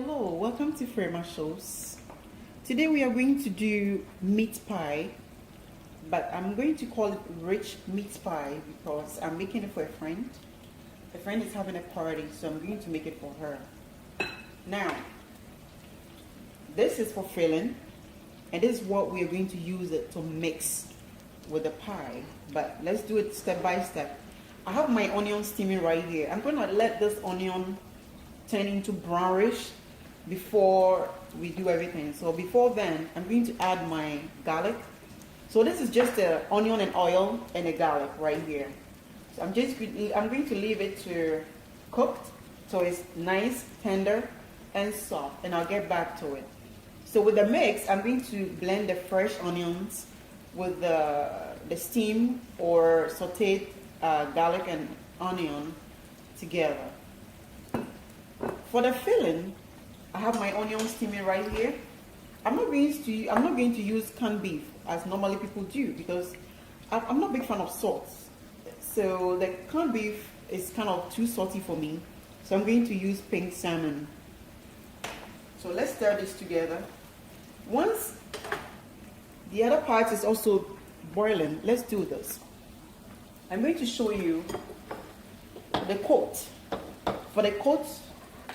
Hello, welcome to Frema Shows. Today we are going to do meat pie, but I'm going to call it rich meat pie because I'm making it for a friend. A friend is having a party, so I'm going to make it for her. Now, this is for filling, and this is what we are going to use it to mix with the pie. But let's do it step by step. I have my onion steaming right here. I'm going to let this onion turn into brownish before we do everything. So before then, I'm going to add my garlic. So this is just the onion and oil and a garlic right here. So I'm going to leave it to cooked so it's nice, tender, and soft, and I'll get back to it. So with the mix, I'm going to blend the fresh onions with the steam or sauteed garlic and onion together. For the filling, I have my onion steaming right here. I'm not going to use canned beef as normally people do because I'm not a big fan of salt. So the canned beef is kind of too salty for me. So I'm going to use pink salmon. So let's stir this together. Once the other part is also boiling, let's do this. I'm going to show you the coat. For the coat,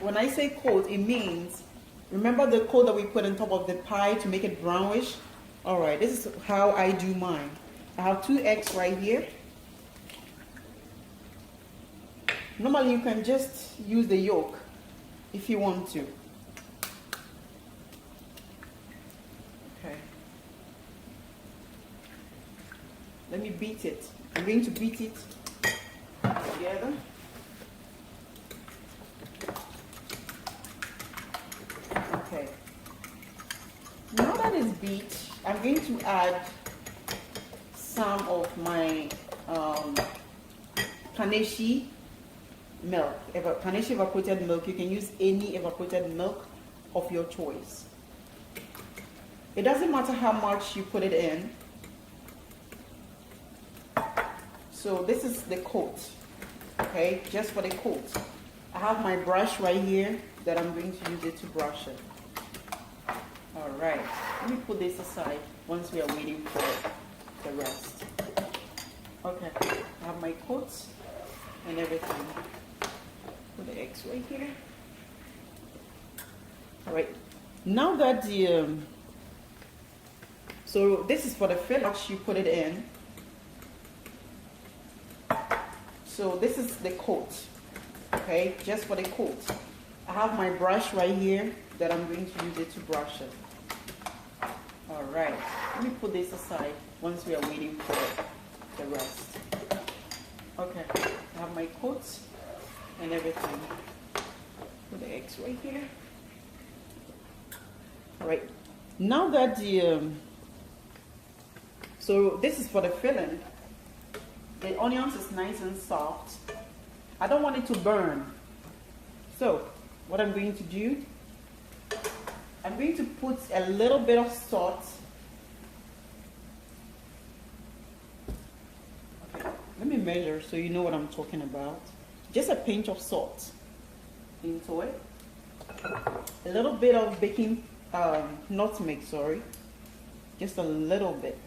when I say coat, it means, remember the coat that we put on top of the pie to make it brownish? Alright, this is how I do mine. I have 2 eggs right here. Normally you can just use the yolk if you want to. Okay. Let me beat it. I'm going to beat it together. Okay. Now that it's beat, I'm going to add some of my Kaneshi milk, Kaneshi evaporated milk. You can use any evaporated milk of your choice. It doesn't matter how much you put it in. So this is the coat, okay, just for the coat. I have my brush right here that I'm going to use it to brush it. All right, let me put this aside once we are waiting for the rest. Okay, I have my coat and everything. Put the eggs right here. All right, now that so this is for the filling, you put it in. So this is the coat, okay, just for the coat. I have my brush right here that I'm going to use it to brush it. All right, let me put this aside once we are waiting for the rest. Okay, I have my coat and everything. Put the eggs right here. All right, now that so this is for the filling. The onions is nice and soft. I don't want it to burn. So what I'm going to do, I'm going to put a little bit of salt. Okay, let me measure so you know what I'm talking about. Just a pinch of salt into it. A little bit of baking, nutmeg, sorry. Just a little bit.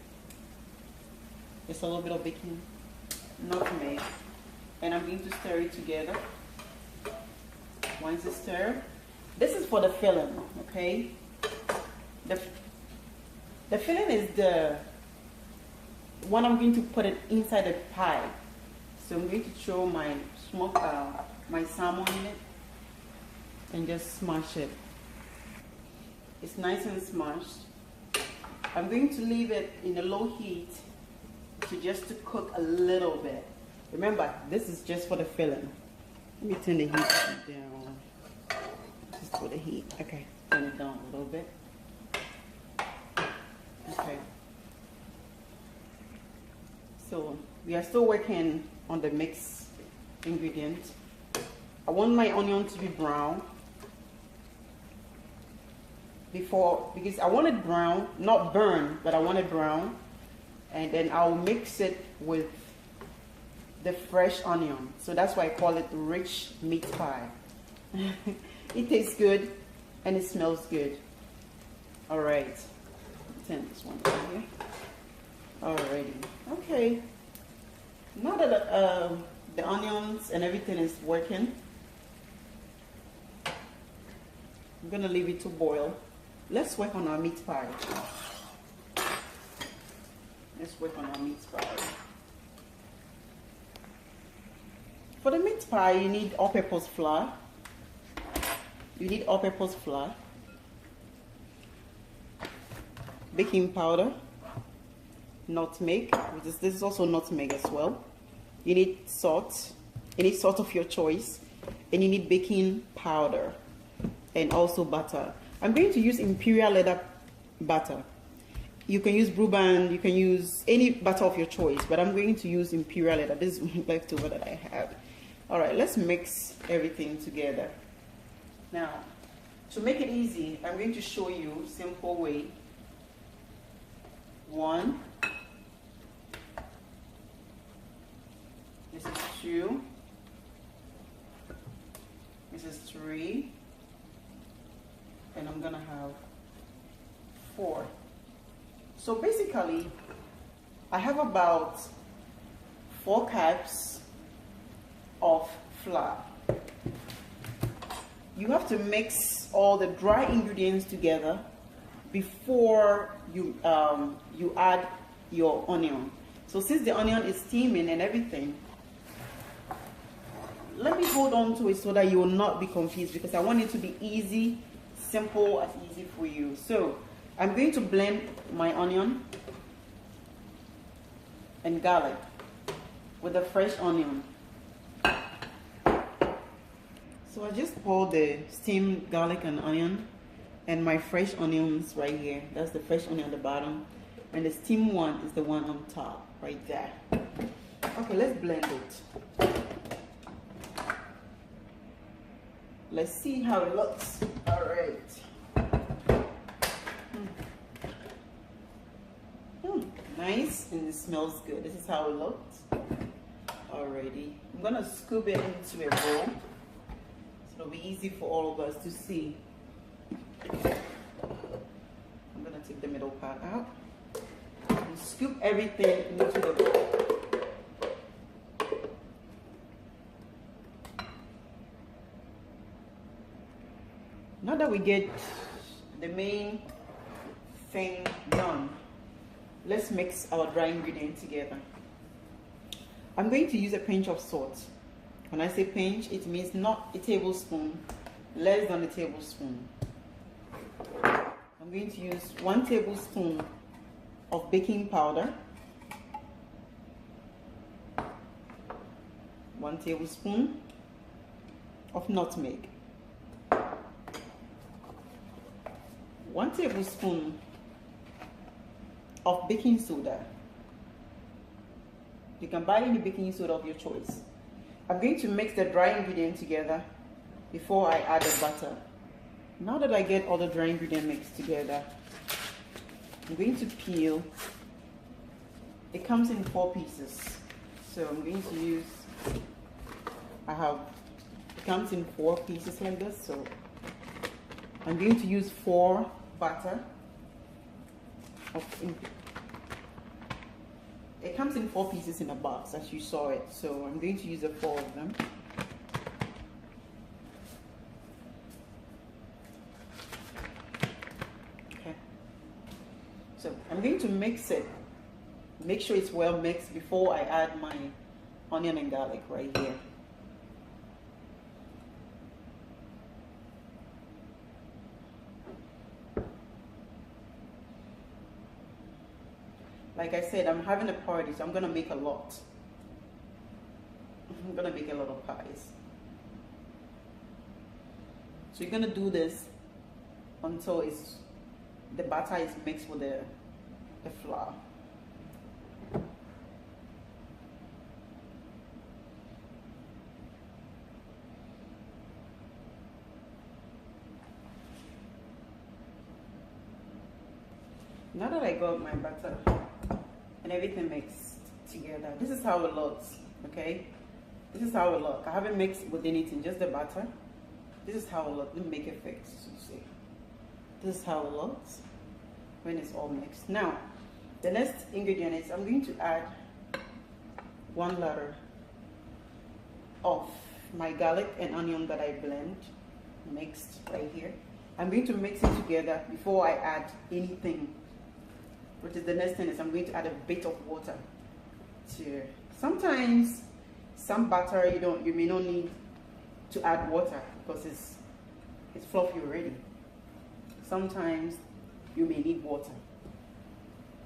Just a little bit of baking nutmeg, and I'm going to stir it together. Once it's stirred, this is for the filling, okay? The filling is the one I'm going to put it inside the pie. So I'm going to throw my my salmon in it and just smash it. It's nice and smashed. I'm going to leave it in a low heat to cook a little bit. Remember, this is just for the filling. Let me turn the heat down. Just for the heat. Okay, turn it down a little bit. Okay. So we are still working on the mixed ingredient. I want my onion to be brown because I want it brown, not burn, but I want it brown. And then I'll mix it with the fresh onion. So that's why I call it rich meat pie. It tastes good. and it smells good. All right, turn this one over here. Alrighty, okay. Now that the onions and everything is working, I'm gonna leave it to boil. Let's work on our meat pie. Let's work on our meat pie. For the meat pie, you need all-purpose flour. You need all-purpose flour, baking powder, nutmeg, this is also nutmeg as well. You need salt, any salt of your choice, and you need baking powder and also butter. I'm going to use imperial leather butter. You can use Bruban, you can use any butter of your choice, but I'm going to use imperial leather. This is leftover that I have. All right, let's mix everything together. Now, to make it easy, I'm going to show you a simple way. 1, this is 2, this is 3, and I'm gonna have 4. So basically, I have about 4 cups of flour. You have to mix all the dry ingredients together before you you add your onion. So since the onion is steaming and everything, let me hold on to it so that you will not be confused, because I want it to be easy, simple as easy for you. So I'm going to blend my onion and garlic with a fresh onion. So I just poured the steamed garlic and onion and my fresh onions right here. That's the fresh onion at the bottom, and the steamed one is the one on top right there. Okay, let's blend it. Let's see how it looks. All right. Nice, and it smells good. This is how it looks. Alrighty, I'm gonna scoop it into a bowl so it'll be easy for all of us to see. I'm gonna take the middle part out and scoop everything into the bowl. Now that we get the main thing done, let's mix our dry ingredient together. I'm going to use a pinch of salt. When I say pinch, it means not a tablespoon, less than a tablespoon. I'm going to use 1 tablespoon of baking powder, 1 tablespoon of nutmeg, 1 tablespoon of baking soda. You can buy any baking soda of your choice. I'm going to mix the dry ingredient together before I add the butter. Now that I get all the dry ingredient mixed together, I'm going to peel. It comes in 4 pieces. So I'm going to use, it comes in 4 pieces like this. So I'm going to use 4 butter. It comes in 4 pieces in a box as you saw it, so I'm going to use the 4 of them. Okay, so I'm going to mix it, make sure it's well mixed before I add my onion and garlic right here. Like I said, I'm having a party, so I'm gonna make a lot. I'm gonna make a lot of pies. So you're gonna do this until the batter is mixed with the flour. Now that I got my butter and everything mixed together, this is how it looks, okay? This is how it looks. I haven't mixed with anything, just the butter. This is how it looks. Let me make it fix, so you see. This is how it looks when it's all mixed. Now, the next ingredient is I'm going to add 1 liter of my garlic and onion that I mixed right here. I'm going to mix it together before I add anything. Which is the next thing is I'm going to add a bit of water to. Sometimes some butter you may not need to add water because it's fluffy already. Sometimes you may need water.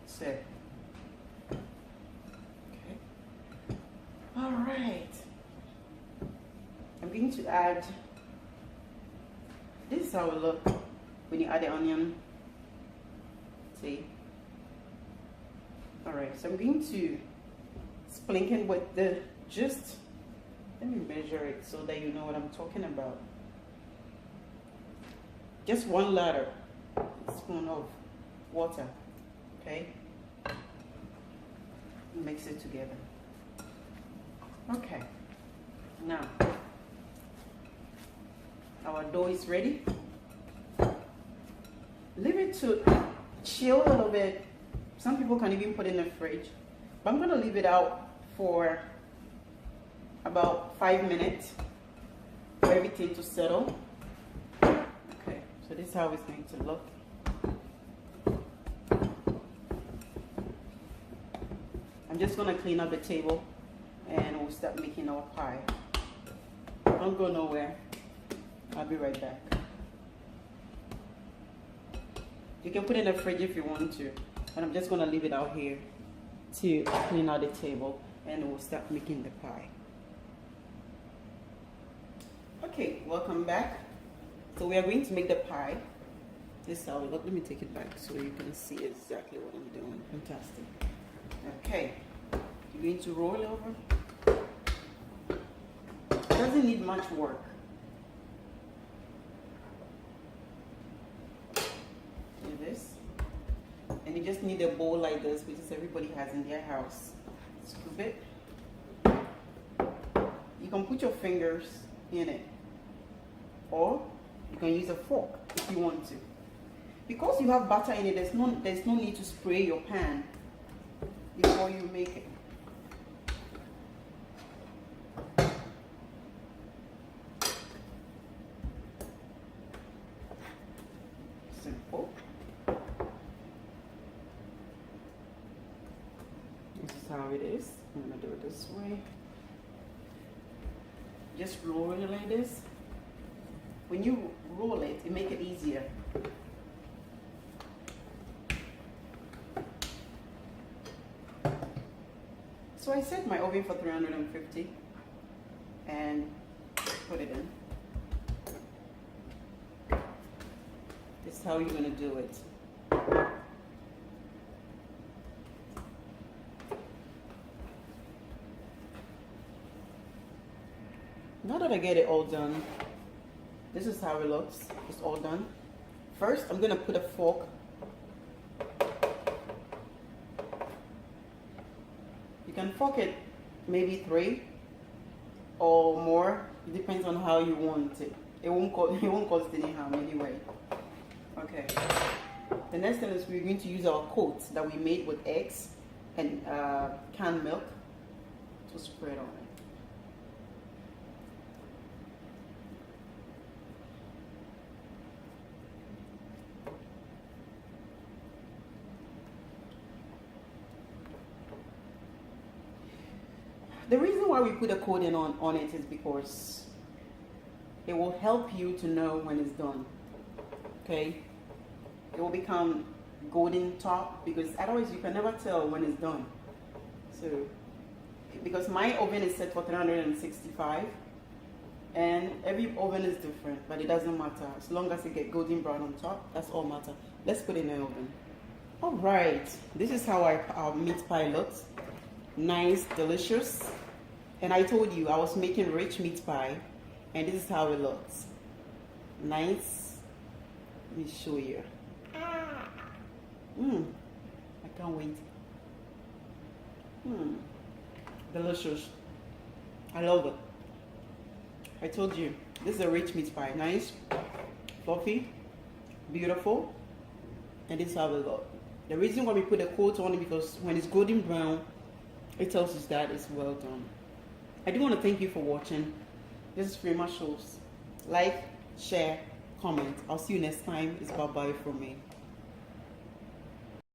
So, okay. All right. I'm going to add. This is how it looks when you add the onion. See. All right. So I'm going to sprinkle with the just. Let me measure it so that you know what I'm talking about. Just 1 liter spoon of water, okay? Mix it together. Okay, now our dough is ready. Leave it to chill a little bit. Some people can even put it in the fridge, but I'm gonna leave it out for about 5 minutes for everything to settle. Okay, so this is how it's going to look. I'm just gonna clean up the table and we'll start making our pie. Don't go nowhere. I'll be right back. You can put it in the fridge if you want to, but I'm just gonna leave it out here to clean out the table and we'll start making the pie. Okay, welcome back. So we are going to make the pie. This is how it looks. Let me take it back so you can see exactly what I'm doing. Fantastic. Okay, you're going to roll it over. It doesn't need much work. Do this. And you just need a bowl like this, which is everybody has in their house. Scoop it. You can put your fingers in it, or you can use a fork if you want to. Because you have butter in it, there's no need to spray your pan before you make it. Simple. This is how it is. I'm gonna do it this way. Just roll it like this. When you roll it, it makes it easier. So I set my oven for 350 and put it in. This is how you're gonna do it. Now that I get it all done, this is how it looks. It's all done. First, I'm gonna put a fork. You can fork it maybe 3 or more. It depends on how you want it. It won't cost any harm anyway. Okay. The next thing is we're going to use our coat that we made with eggs and canned milk to spread on it. The reason why we put a coating on it is because it will help you to know when it's done. Okay? It will become golden top because otherwise you can never tell when it's done. So, because my oven is set for 365 and every oven is different, but it doesn't matter. As long as it gets golden brown on top, that's all matter. Let's put it in the oven. All right, this is how our meat pie looks. Nice, delicious. And I told you I was making rich meat pie, and this is how it looks. Nice. Let me show you. I can't wait. Delicious. I love it. I told you, this is a rich meat pie. Nice, fluffy, beautiful, and this is how we look. The reason why we put a coat on it because when it's golden brown, it tells us that it's well done. I do want to thank you for watching. This is Free My Shows. Like, share, comment. I'll see you next time. It's bye-bye from me.